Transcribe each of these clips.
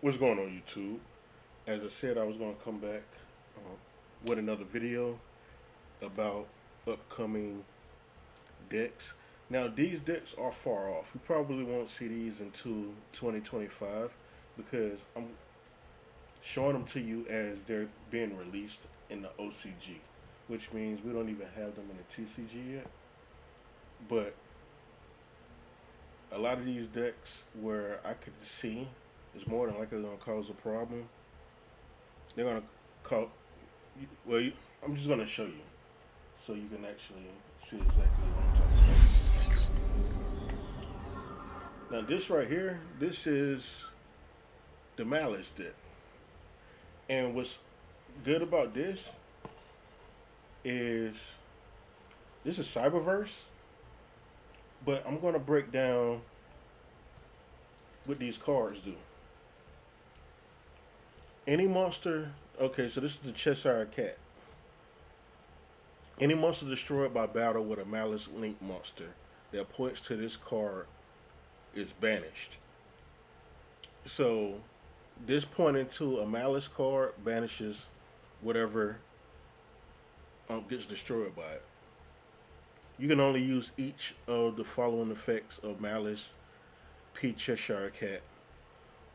What's going on, YouTube? As I said, I was going to come back with another video about upcoming decks. Now, these decks are far off. We probably won't see these until 2025 because I'm showing them to you as they're being released in the OCG, which means we don't even have them in the TCG yet. But a lot of these decks where I could see is more than likely going to cause a problem. They're going to call. Well, I'm just going to show you so you can actually see exactly what I'm talking about. Now, this right here, this is the Malice deck. And what's good about is this is Cyberverse, but I'm going to break down what these cards do. Any monster, okay, so this is the Cheshire Cat. Any monster destroyed by battle with a Malice Link monster that points to this card is banished. So this pointing to a Malice card banishes whatever gets destroyed by it. You can only use each of the following effects of Malice P Cheshire Cat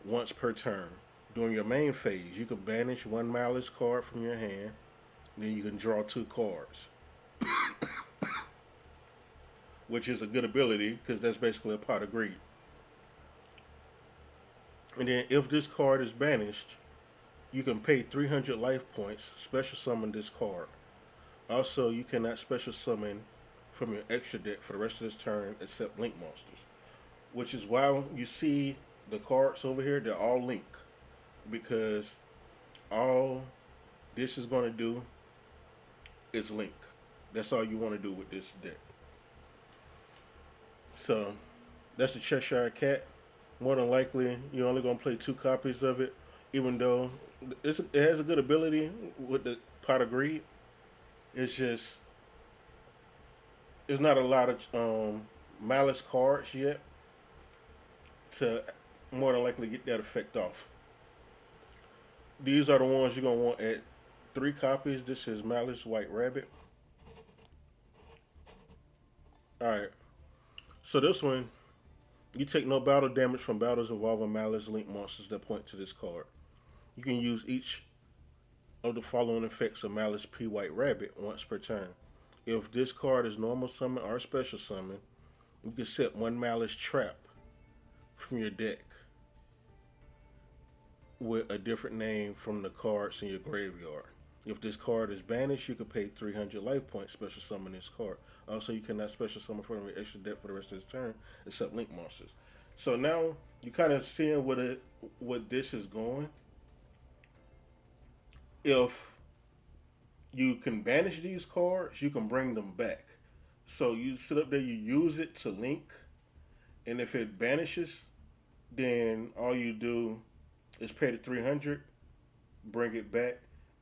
once per turn. During your main phase, you can banish one Malice card from your hand, then you can draw two cards, which is a good ability because that's basically a pot of greed. And then if this card is banished, you can pay 300 life points, special summon this card. Also, you cannot special summon from your extra deck for the rest of this turn except link monsters. Which is why you see the cards over here, they're all link. Because all this is going to do is link. That's all you want to do with this deck. So, that's the Cheshire Cat. More than likely, you're only going to play two copies of it, even though it has a good ability with the Pot of Greed. It's just, there's not a lot of Malice cards yet to more than likely get that effect off. These are the ones you're going to want at three copies. This is Malice White Rabbit. Alright, so this one, you take no battle damage from battles involving Malice Link monsters that point to this card. You can use each of the following effects of Malice P White Rabbit once per turn. If this card is normal summon or special summon, you can set one Malice trap from your deck with a different name from the cards in your graveyard. If this card is banished, you can pay 300 life points special summon this card. Also, you cannot special summon from your extra deck for the rest of this turn except link monsters. So now you kind of seeing what this is going. If you can banish these cards, you can bring them back. So you sit up there, you use it to link, and if it banishes, then all you do is pay the 300, bring it back,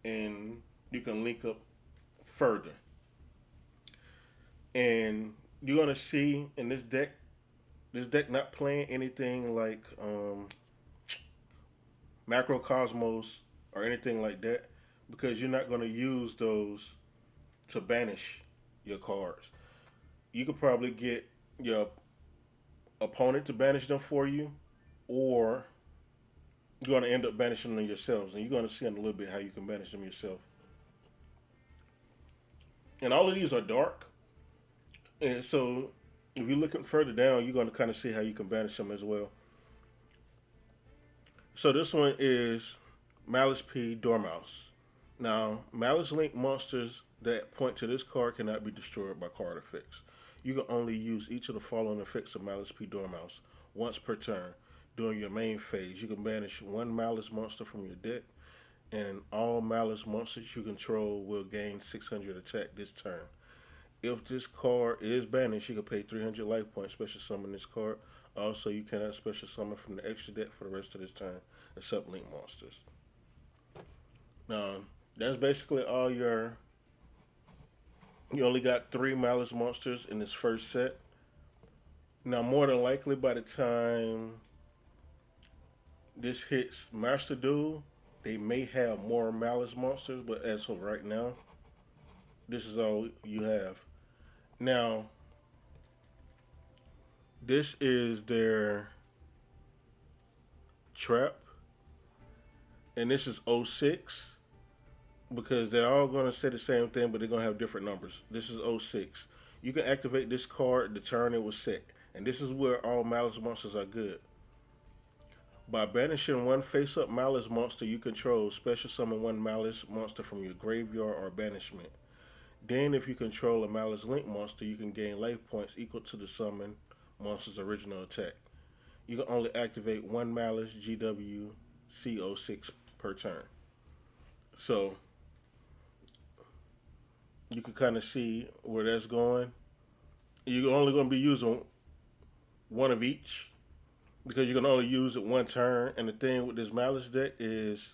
and you can link up further. And you're gonna see in this deck not playing anything like Macrocosmos or anything like that because you're not gonna use those to banish your cards. You could probably get your opponent to banish them for you, or you're going to end up banishing them yourselves. And you're going to see in a little bit how you can banish them yourself. And all of these are dark. And so if you're looking further down, you're going to kind of see how you can banish them as well. So this one is Malice P Dormouse. Now, Malice Link monsters that point to this card cannot be destroyed by card effects. You can only use each of the following effects of Malice P Dormouse once per turn. During your main phase, you can banish one Malice monster from your deck, and all Malice monsters you control will gain 600 attack this turn. If this card is banished, you can pay 300 life points special summon this card. Also, you cannot special summon from the extra deck for the rest of this turn, except link monsters. Now, that's basically all your. You only got three Malice monsters in this first set. Now, more than likely, by the time this hits Master Duel, they may have more Malice monsters, but as of right now, this is all you have. Now, this is their trap, and this is '06 because they're all going to say the same thing, but they're going to have different numbers. This is '06. You can activate this card the turn it was set, and this is where all Malice monsters are good. By banishing one face-up Malice monster you control, special summon one Malice monster from your graveyard or banishment. Then, if you control a Malice Link monster, you can gain life points equal to the summon monster's original attack. You can only activate one Malice GWC06 per turn. So, you can kind of see where that's going. You're only going to be using one of each because you can only use it one turn. And the thing with this Malice deck is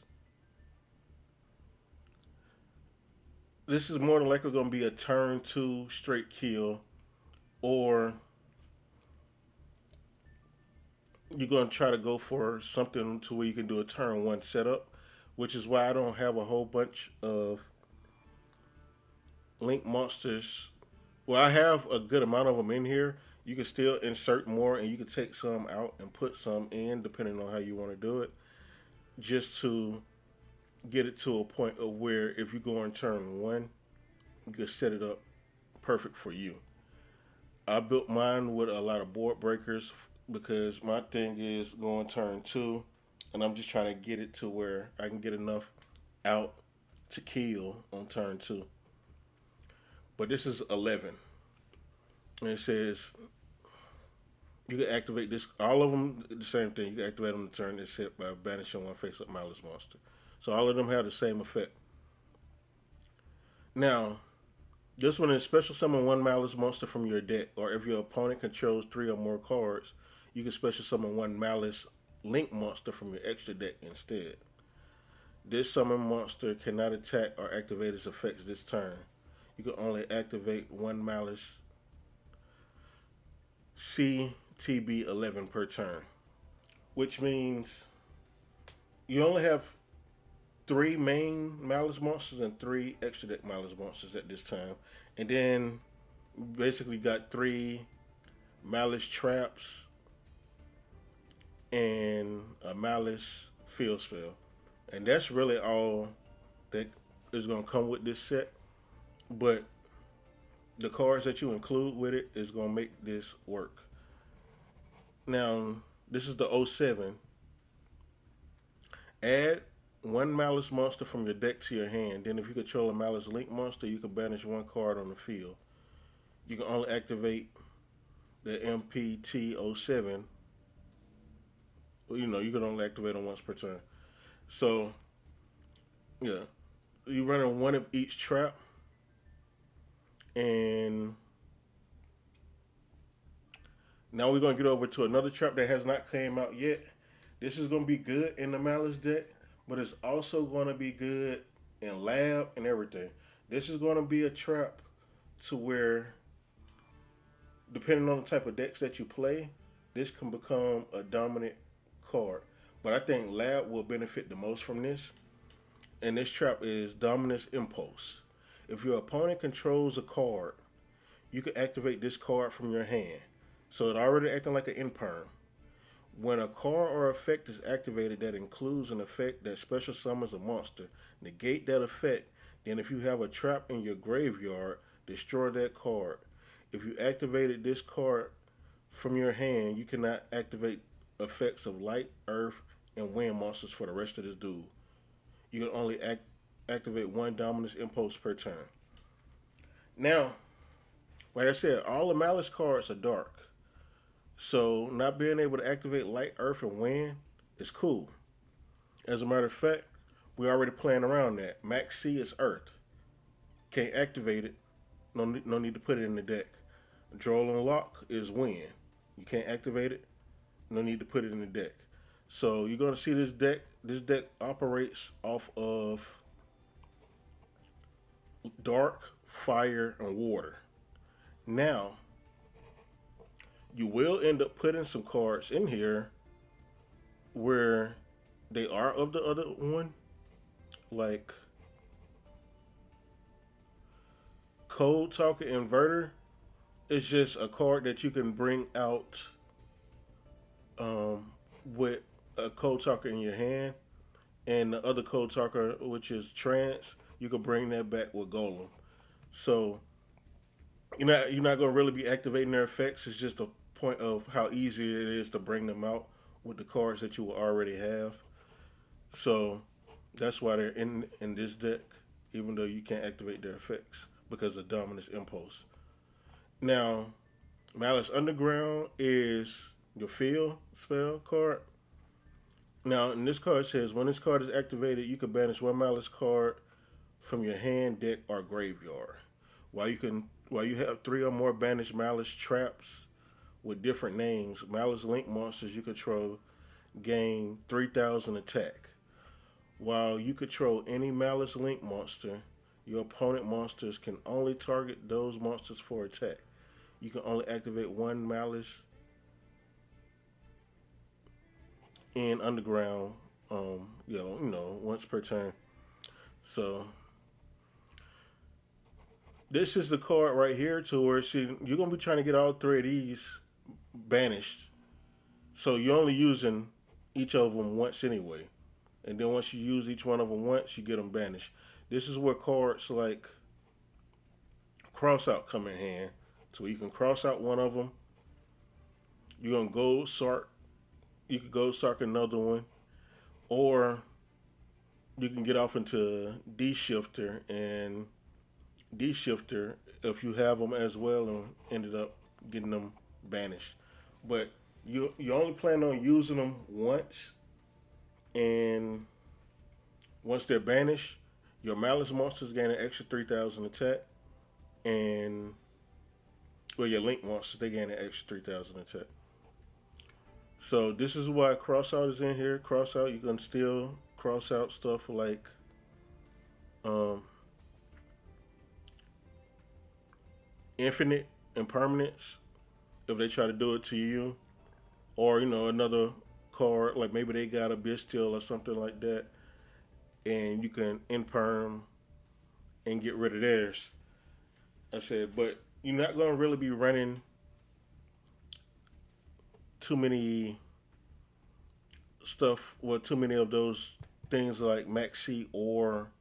this is more than likely going to be a turn two straight kill, or you're going to try to go for something to where you can do a turn one setup, which is why I don't have a whole bunch of Link monsters. Well, I have a good amount of them in here. You can still insert more, and you can take some out and put some in, depending on how you want to do it, just to get it to a point of where if you go on turn one, you can set it up perfect for you. I built mine with a lot of board breakers because my thing is going turn two, and I'm just trying to get it to where I can get enough out to kill on turn two. But this is 11, and it says you can activate this. All of them the same thing. You can activate them on the turn it's set by banishing one face-up Malice monster. So all of them have the same effect. Now, this one is special summon one Malice monster from your deck, or if your opponent controls three or more cards, you can special summon one Malice Link monster from your extra deck instead. This summon monster cannot attack or activate its effects this turn. You can only activate one Malice CTB11 per turn, which means you only have three main Malice monsters and three extra deck Malice monsters at this time, and then basically got three Malice traps and a Malice field spell, and that's really all that is going to come with this set. But the cards that you include with it is going to make this work. Now, this is the '07. Add one Malice monster from your deck to your hand. Then, if you control a Malice Link monster, you can banish one card on the field. You can only activate the MPT '07. Well, you can only activate them once per turn. So, yeah, you running one of each trap, and now we're gonna get over to another trap that has not came out yet. This is gonna be good in the Malice deck, but it's also gonna be good in lab and everything. This is gonna be a trap to where, depending on the type of decks that you play, this can become a dominant card. But I think lab will benefit the most from this. And this trap is Dominance Impulse. If your opponent controls a card, you can activate this card from your hand. So it already acting like an imperm. When a card or effect is activated that includes an effect that special summons a monster, negate that effect. Then if you have a trap in your graveyard, destroy that card. If you activated this card from your hand, you cannot activate effects of light, earth, and wind monsters for the rest of this duel. You can only activate one Dominance Impulse per turn. Now, like I said, all the Malice cards are dark. So not being able to activate light, earth, and wind is cool. As a matter of fact, we're already playing around that. Max C is earth. Can't activate it. No need to put it in the deck. Droll and Lock is wind. You can't activate it. No need to put it in the deck. So you're going to see this deck. This deck operates off of dark, fire, and water. Now, you will end up putting some cards in here where they are of the other one. Like Code Talker Inverter is just a card that you can bring out um, with a Code Talker in your hand, and the other Code Talker, which is Trance, you can bring that back with Golem. So you're not going to really be activating their effects. It's just a point of how easy it is to bring them out with the cards that you will already have. So that's why they're in this deck, even though you can't activate their effects because of Dominus Impulse. Now, Malice Underground is your field spell card. Now, in this card it says when this card is activated, you can banish one Malice card from your hand, deck, or graveyard. While you have three or more banished Malice traps with different names, Malice Link monsters you control gain 3,000 attack. While you control any Malice Link monster, your opponent monsters can only target those monsters for attack. You can only activate one Malice in Underground, once per turn. So this is the card right here to where you're gonna be trying to get all three of these banished. So you're only using each of them once anyway, and then once you use each one of them once, you get them banished. This is where cards like cross out come in hand. So you can cross out one of them. You're gonna go Sark. You could go Sark another one, or you can get off into D Shifter and D Shifter if you have them as well and ended up getting them banished. But you only plan on using them once, and once they're banished, your Malice monsters gain an extra 3,000 attack, and your Link monsters they gain an extra 3,000 attack. So this is why crossout is in here. Crossout, you can still cross out stuff like um, infinite impermanence if they try to do it to you, or another card like maybe they got a Bestial or something like that, and you can imperm and get rid of theirs. I said, but you're not going to really be running too many too many of those things like Maxi or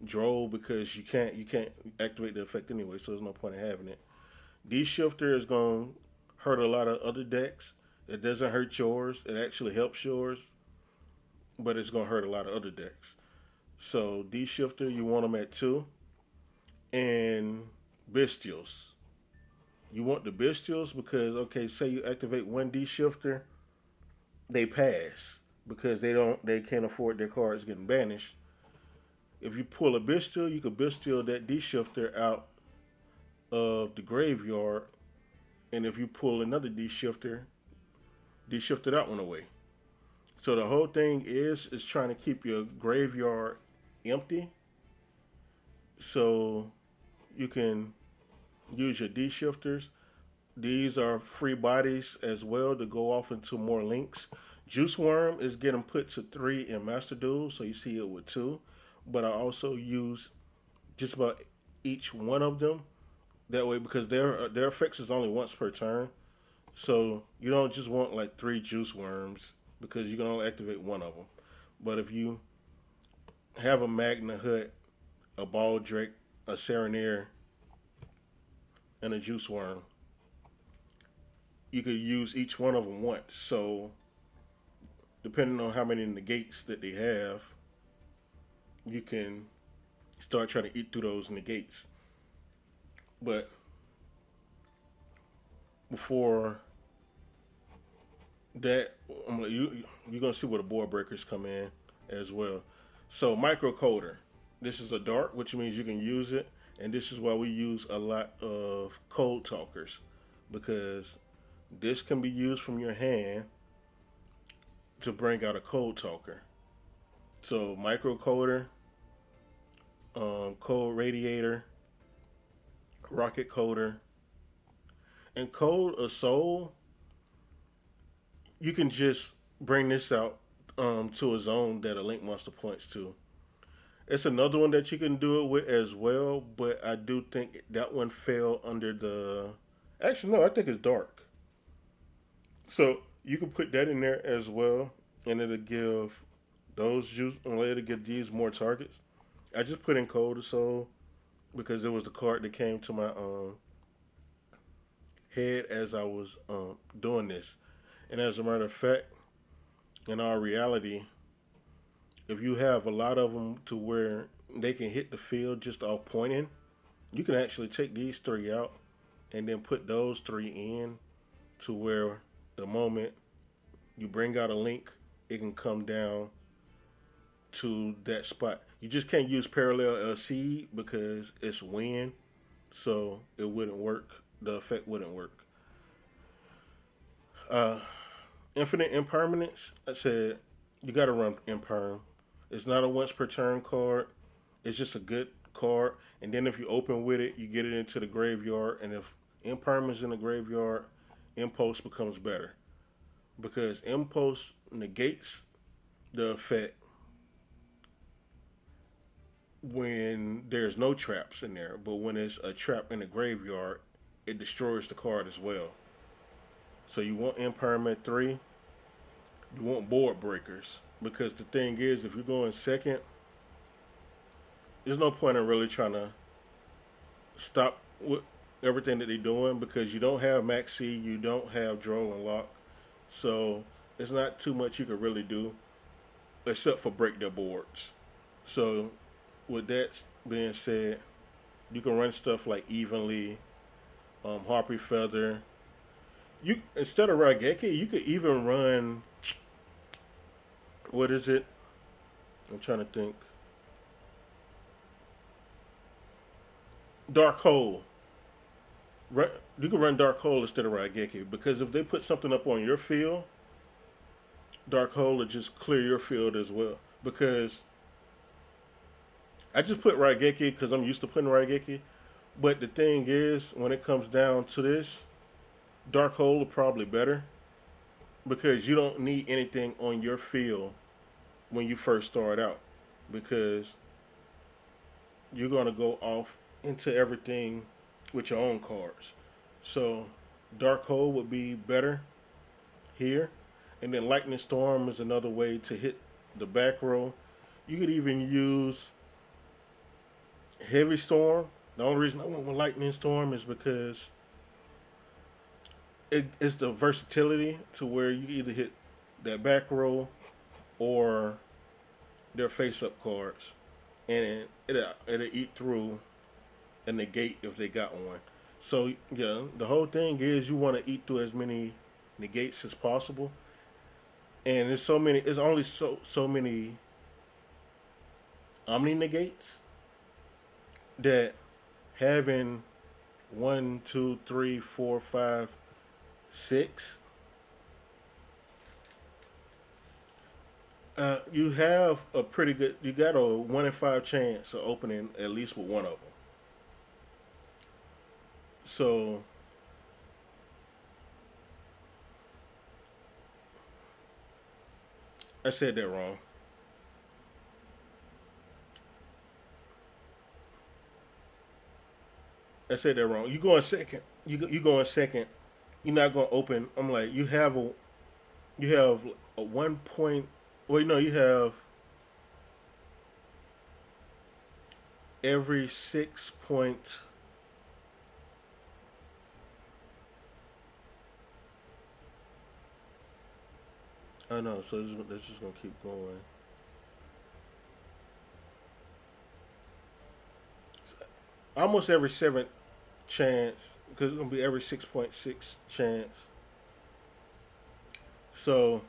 Droll because you can't activate the effect anyway, so there's no point in having it. D Shifter is going to hurt a lot of other decks. It doesn't hurt yours. It actually helps yours, but it's going to hurt a lot of other decks. So D Shifter, you want them at 2. And Bestials. You want the Bestials because, okay, say you activate one D Shifter, they pass because they can't afford their cards getting banished. If you pull a Bestial, you can Bestial that D Shifter out of the graveyard, and if you pull another D Shifter, D-Shifter that one away. So the whole thing is trying to keep your graveyard empty, so you can use your D shifters. These are free bodies as well to go off into more links. Juice Worm is getting put to 3 in Master Duel, so you see it with 2. But I also use just about each one of them that way because their effects is only once per turn. So you don't just want like 3 Juice Worms because you can only activate one of them. But if you have a Magna Hut, a Baldric, a Serenair, and a Juice Worm, you could use each one of them once. So depending on how many negates that they have, you can start trying to eat through those negates. But before that, you're gonna see where the board breakers come in as well. So microcoder, this is a dart, which means you can use it, and this is why we use a lot of code talkers because this can be used from your hand to bring out a code talker. So microcoder, code radiator, rocket coder, and code a soul. You can just bring this out to a zone that a link monster points to. It's another one that you can do it with as well, but I do think that one fell under the. Actually, no, I think it's dark. So you can put that in there as well, and it'll give those juice, and it'll give these more targets. I just put in Cold Soul because it was the card that came to my head as I was doing this. And as a matter of fact, in our reality, if you have a lot of them to where they can hit the field just off pointing, you can actually take these three out and then put those three in to where the moment you bring out a link, it can come down to that spot. You just can't use parallel LC because it's wind, so it wouldn't work. The effect wouldn't work. Uh, Infinite Impermanence, I said you got to run Imperm. It's not a once per turn card. It's just a good card. And then if you open with it, you get it into the graveyard. And if Imperm is in the graveyard, Impulse becomes better. Because Impulse negates the effect when there's no traps in there. But when it's a trap in the graveyard, it destroys the card as well. So you want Imperm at 3. You want board breakers. Because the thing is, if you're going second, there's no point in really trying to stop with everything that they're doing because you don't have Maxi, you don't have Droll and Lock. So it's not too much you can really do except for break their boards. So with that being said, you can run stuff like Evenly, Harpy Feather. You instead of Raigeki, you could even run what is it? I'm trying to think. Dark Hole. You can run Dark Hole instead of Raigeki because if they put something up on your field, Dark Hole will just clear your field as well. Because I just put Raigeki because I'm used to putting Raigeki. But the thing is, when it comes down to this, Dark Hole are probably better because you don't need anything on your field when you first start out because you're going to go off into everything with your own cards. So Dark Hole would be better here. And then Lightning Storm is another way to hit the back row. You could even use Heavy Storm. The only reason I want Lightning Storm is because it's the versatility to where you either hit that back row or their face up cards. And it'll eat through a negate if they got one. So yeah, the whole thing is you want to eat through as many negates as possible. And there's so many. There's only so many omni negates that having 1, 2, 3, 4, 5, 6. You have a pretty good. You got a 1 in 5 chance of opening at least with one of them. So I said that wrong. I said that wrong. You go in second. You go in second. You're not gonna open. I'm like you have a 1 point. Well, no, you have every 6 point. I know. So that's just gonna keep going. Almost every 7th chance because it's gonna be every 6.6 chance. So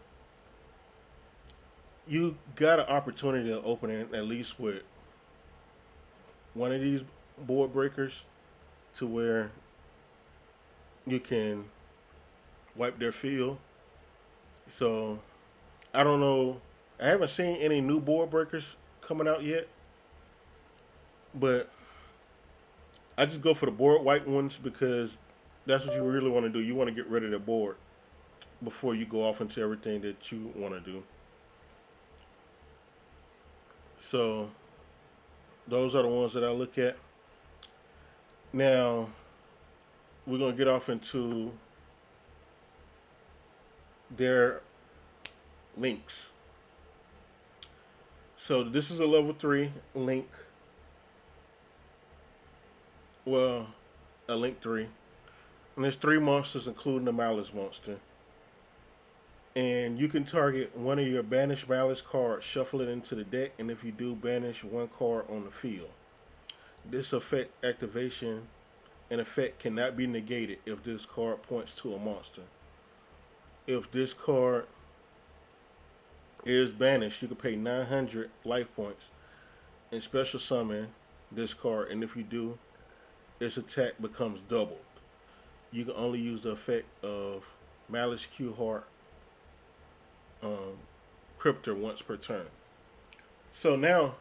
you got an opportunity to open it at least with one of these board breakers to where you can wipe their field. So I don't know. I haven't seen any new board breakers coming out yet, but I just go for the board white ones because that's what you really want to do. You want to get rid of the board before you go off into everything that you want to do. So those are the ones that I look at. Now we're gonna get off into their links. So this is a level 3 link. Well, a link 3. And there's 3 monsters, including the Malice monster. And you can target one of your banished Malice cards, shuffle it into the deck, and if you do, banish one card on the field. This effect activation and effect cannot be negated if this card points to a monster. If this card is banished, you can pay 900 life points and special summon this card, and if you do, its attack becomes doubled. You can only use the effect of Malice Q Heart Cryptor once per turn. So now,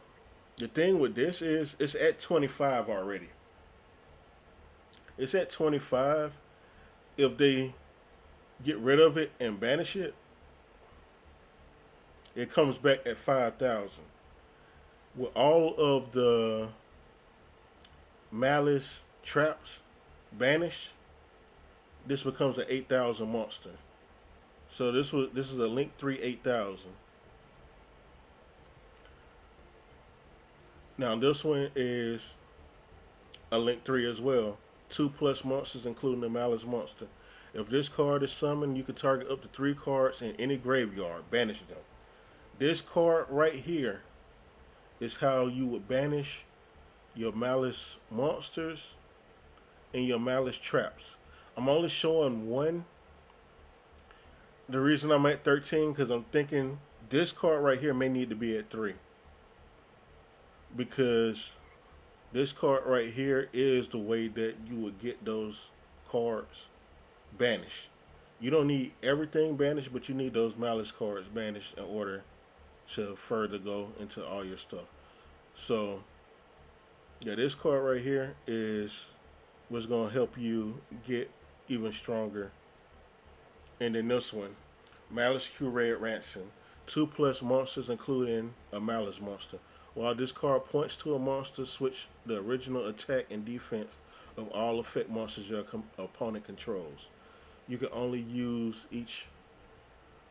the thing with this is it's at 25 already. It's at 25. If they get rid of it and banish it, it comes back at 5,000. With all of the Malice traps banished, this becomes an 8,000 monster. So this is a Link 3 8,000. Now this one is a Link 3 as well. 2 plus monsters, including the Malice monster. If this card is summoned, you can target up to 3 cards in any graveyard, banish them. This card right here is how you would banish your Malice monsters and your Malice traps. I'm only showing one. The reason I'm at 13 because I'm thinking this card right here may need to be at 3. Because this card right here is the way that you would get those cards banished. You don't need everything banished, but you need those Malice cards banished in order to further go into all your stuff. So, yeah, this card right here is what's going to help you get even stronger. And then this one, Malice Curated Ransom. 2 plus monsters, including a Malice monster. While this card points to a monster, switch the original attack and defense of all effect monsters your opponent controls. You can only use each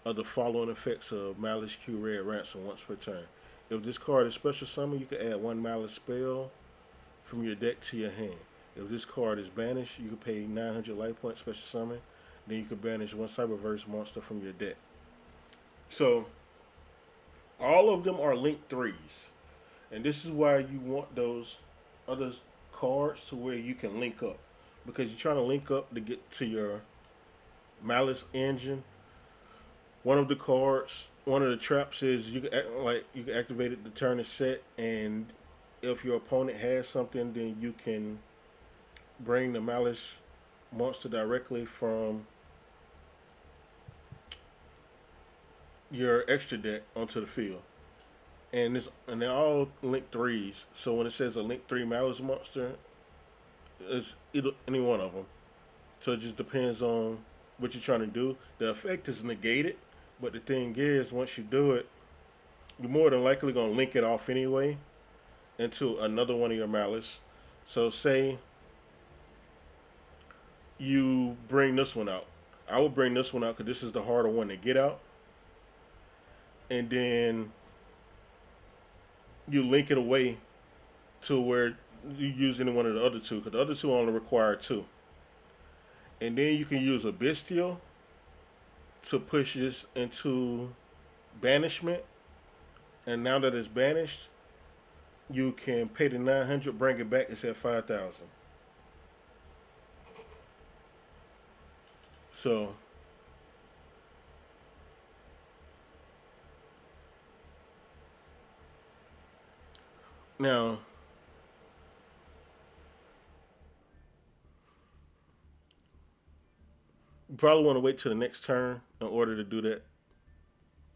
of the following effects of Malice Curated Ransom once per turn. If this card is special summoned, you can add 1 Malice spell from your deck to your hand. If this card is banished, you can pay 900 life points special summon. Then you can banish 1 Cyberverse monster from your deck. So, all of them are Link 3s. And this is why you want those other cards to where you can link up. Because you're trying to link up to get to your Malice engine. One of the cards, one of the traps is you can activate it to turn is set, and if your opponent has something, then you can bring the Malice monster directly from your extra deck onto the field. And they're all Link 3s. So when it says a Link 3 Malice monster, it's either any one of them. So it just depends on what you're trying to do. The effect is negated, but the thing is, once you do it, you're more than likely going to link it off anyway into another one of your Malice. So say you bring this one out. I will bring this one out because this is the harder one to get out. And then you link it away to where you use any one of the other two, because the other two only require 2. And then you can use a Bestial to push this into banishment. And now that it's banished, you can pay the 900, bring it back, it's at 5,000. So now you probably want to wait till the next turn in order to do that,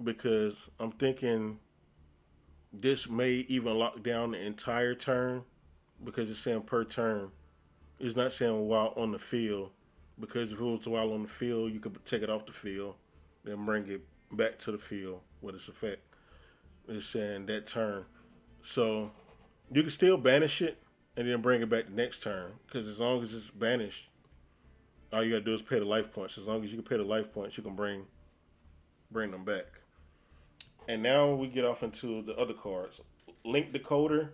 because I'm thinking this may even lock down the entire turn, because it's saying per turn. It's not saying while on the field, because if it was while on the field, you could take it off the field, then bring it back to the field with its effect. It's saying that turn. So you can still banish it and then bring it back the next turn. Because as long as it's banished, all you gotta do is pay the life points. As long as you can pay the life points, you can bring them back. And now we get off into the other cards. Link decoder,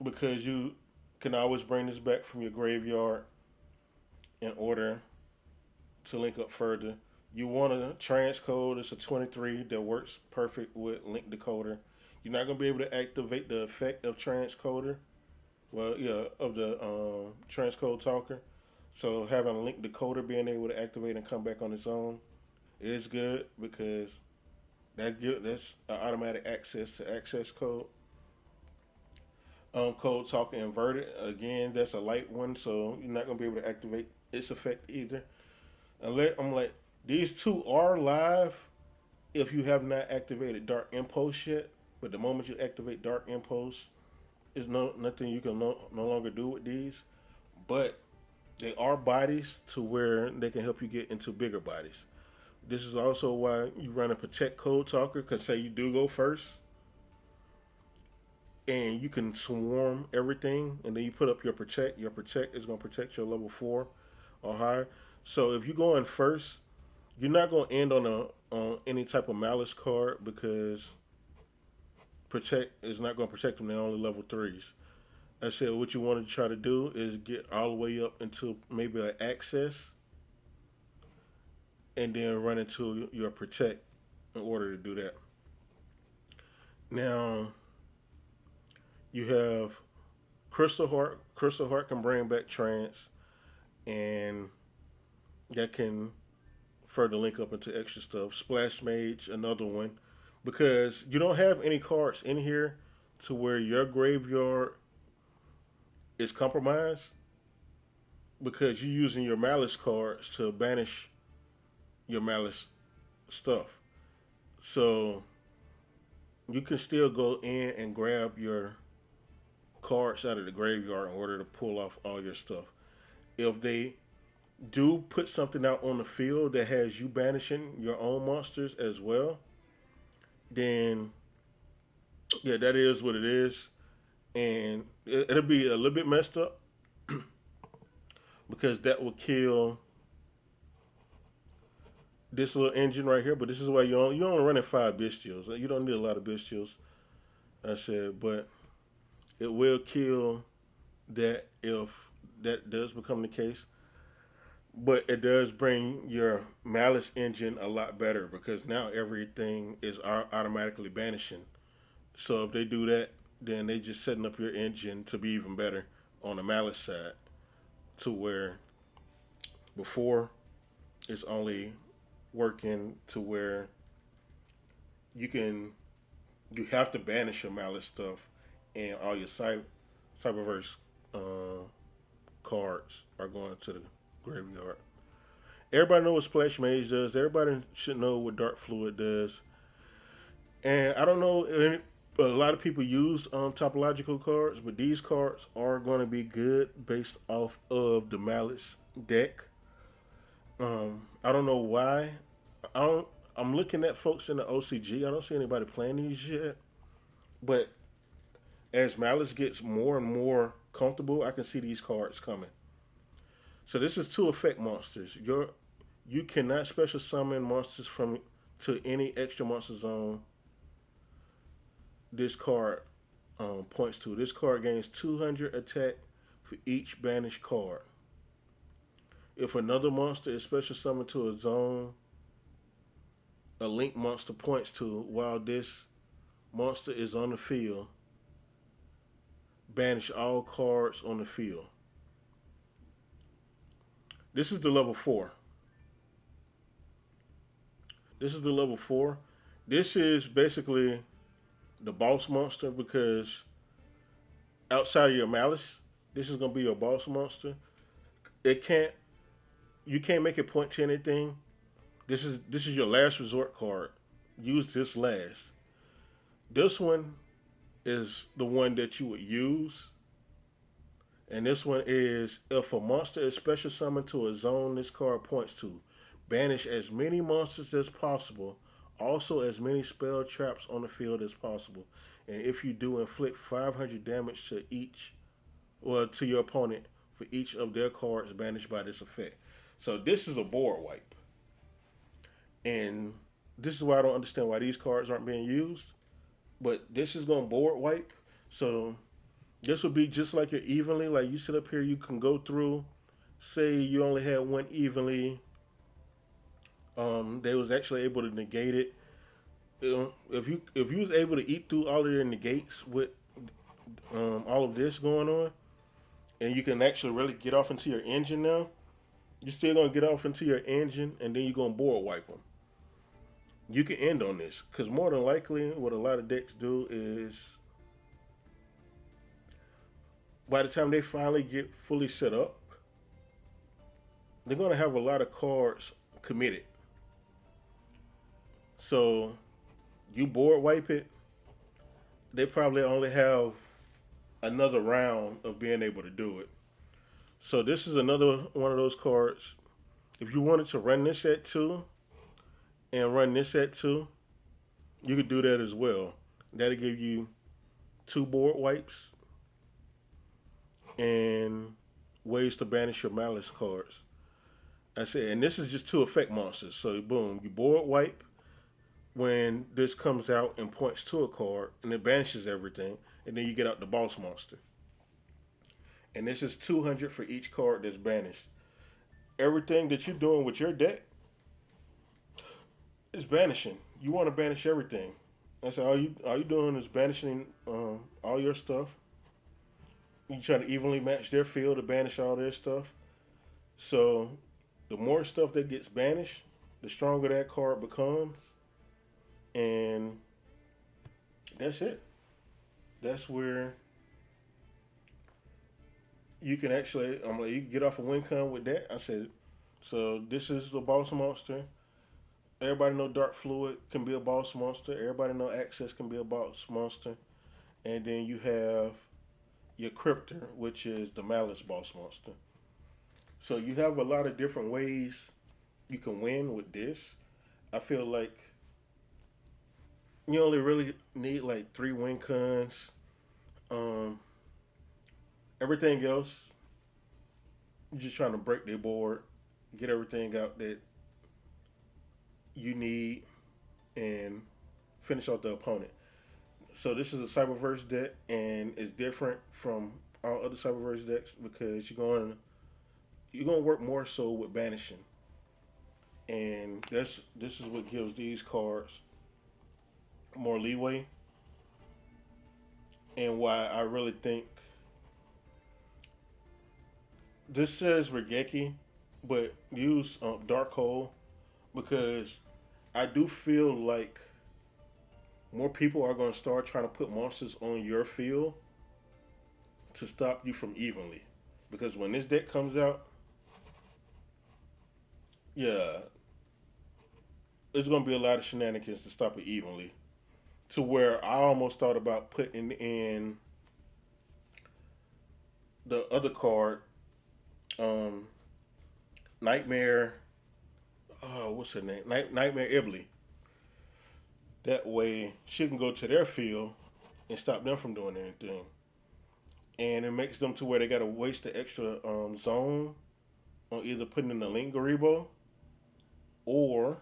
because you can always bring this back from your graveyard in order to link up further. You want a transcode, it's a 23 that works perfect with link decoder. You're not going to be able to activate the effect of transcoder, well, yeah, of the transcode talker. So having a link decoder being able to activate and come back on its own is good because that's automatic access to access code. Code talking inverted, again, that's a light one, so you're not going to be able to activate its effect either. I'm like, these two are live if you have not activated Dark Impulse yet. But the moment you activate Dark Impulse, is nothing you can no longer do with these. But they are bodies to where they can help you get into bigger bodies. This is also why you run a protect code talker, because say you do go first, and you can swarm everything, and then you put up your protect. Your protect is going to protect your level 4 or higher. So if you go in first, you're not going to end on any type of malice card because protect is not going to protect them. They're only level threes. I said what you want to try to do is get all the way up into maybe an access, and then run into your protect in order to do that. Now you have Crystal Heart. Crystal Heart can bring back trance, and that can further link up into extra stuff. Splash Mage, another one, because you don't have any cards in here to where your graveyard is compromised because you're using your Malice cards to banish your Malice stuff. So you can still go in and grab your cards out of the graveyard in order to pull off all your stuff. If they do put something out on the field that has you banishing your own monsters as well, then yeah, that is what it is, and it'll be a little bit messed up because that will kill this little engine right here. But this is why you only running 5 bestials. You don't need a lot of bestials. I said, but it will kill that if that does become the case. But it does bring your malice engine a lot better because now everything is automatically banishing. So if they do that, then they just setting up your engine to be even better on the malice side, to where before it's only working to where you can you have to banish your malice stuff, and all your cyberverse uh, cards are going to the graveyard. Everybody knows what Splash Mage does. Everybody should know what Dark Fluid does. And I don't know, a lot of people use topological cards, but these cards are going to be good based off of the Malice deck. I don't know why. I don't. I'm looking at folks in the OCG. I don't see anybody playing these yet. But as Malice gets more and more comfortable, I can see these cards coming. So this is two effect monsters. You cannot special summon monsters from to any extra monster zone. This card points to. This card gains 200 attack for each banished card. If another monster is special summoned to a zone, a link monster points to while this monster is on the field, banish all cards on the field. This is the level 4. This is the level 4. This is basically the boss monster because outside of your malice, this is gonna be your boss monster. It can't you can't make it point to anything. This is your last resort card. Use this last. This one is the one that you would use. And this one is if a monster is special summoned to a zone this card points to, banish as many monsters as possible. Also, as many spell traps on the field as possible. And if you do, inflict 500 damage to each, or to your opponent for each of their cards banished by this effect. So this is a board wipe, and this is why I don't understand why these cards aren't being used. But this is going to board wipe. So this would be just like your evenly. Like you sit up here, you can go through. Say you only had one evenly. They was actually able to negate it. If you was able to eat through all of your negates with all of this going on, and you can actually really get off into your engine now, you're still gonna get off into your engine, and then you're gonna board wipe them. You can end on this because more than likely, what a lot of decks do is by the time they finally get fully set up, they're gonna have a lot of cards committed. So you board wipe it, they probably only have another round of being able to do it. So this is another one of those cards. If you wanted to run this at two and run this at two, you could do that as well. That'll give you two board wipes and ways to banish your Malice cards. I said, and this is just two effect monsters. So boom, you board wipe when this comes out and points to a card, and it banishes everything, and then you get out the boss monster. And this is 200 for each card that's banished. Everything that you're doing with your deck is banishing. You want to banish everything. That's all you doing is banishing all your stuff. You trying to evenly match their field to banish all their stuff. So the more stuff that gets banished, the stronger that card becomes, and that's it. That's where you can actually, I'm like, you can get off a win con with that. I said, so this is the boss monster. Everybody know Dark Fluid can be a boss monster. Everybody know Access can be a boss monster. And then you have your Cryptor, which is the Malice boss monster. So you have a lot of different ways you can win with this. I feel like you only really need like three win cons. Um, Everything else, you're just trying to break their board, get everything out that you need, and finish off the opponent. So this is a Cyberverse deck, and it's different from all other Cyberverse decks because you're going to work more so with banishing, and this is what gives these cards more leeway, and why I really think this says Regeki, but use Dark Hole because I do feel like more people are going to start trying to put monsters on your field to stop you from evenly. Because when this deck comes out, yeah, there's going to be a lot of shenanigans to stop it evenly. To where I almost thought about putting in the other card, um, Nightmare. What's her name? Nightmare Ibly. That way, she can go to their field and stop them from doing anything. And it makes them to where they got to waste the extra zone on either putting in the Link Garibo or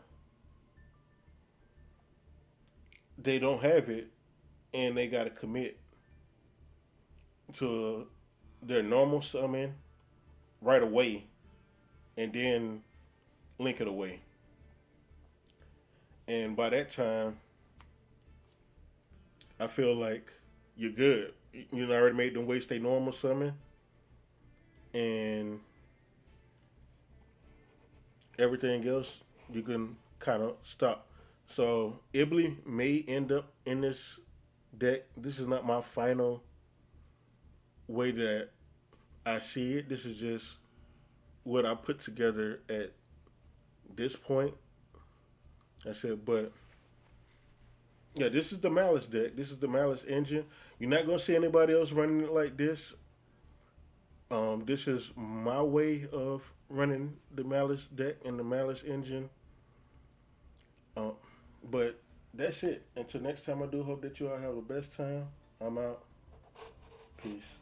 they don't have it and they got to commit to their normal summon right away and then link it away. And by that time, I feel like you're good. You know, I already made them waste their normal summon, and everything else you can kind of stop. So Ibly may end up in this deck. This is not my final way that I see it. This is just what I put together at this point. I said, but yeah, this is the Malice deck. This is the Malice engine. You're not gonna see anybody else running it like this. This is my way of running the Malice deck and the Malice engine. But that's it. Until next time, I do hope that you all have the best time. I'm out. Peace.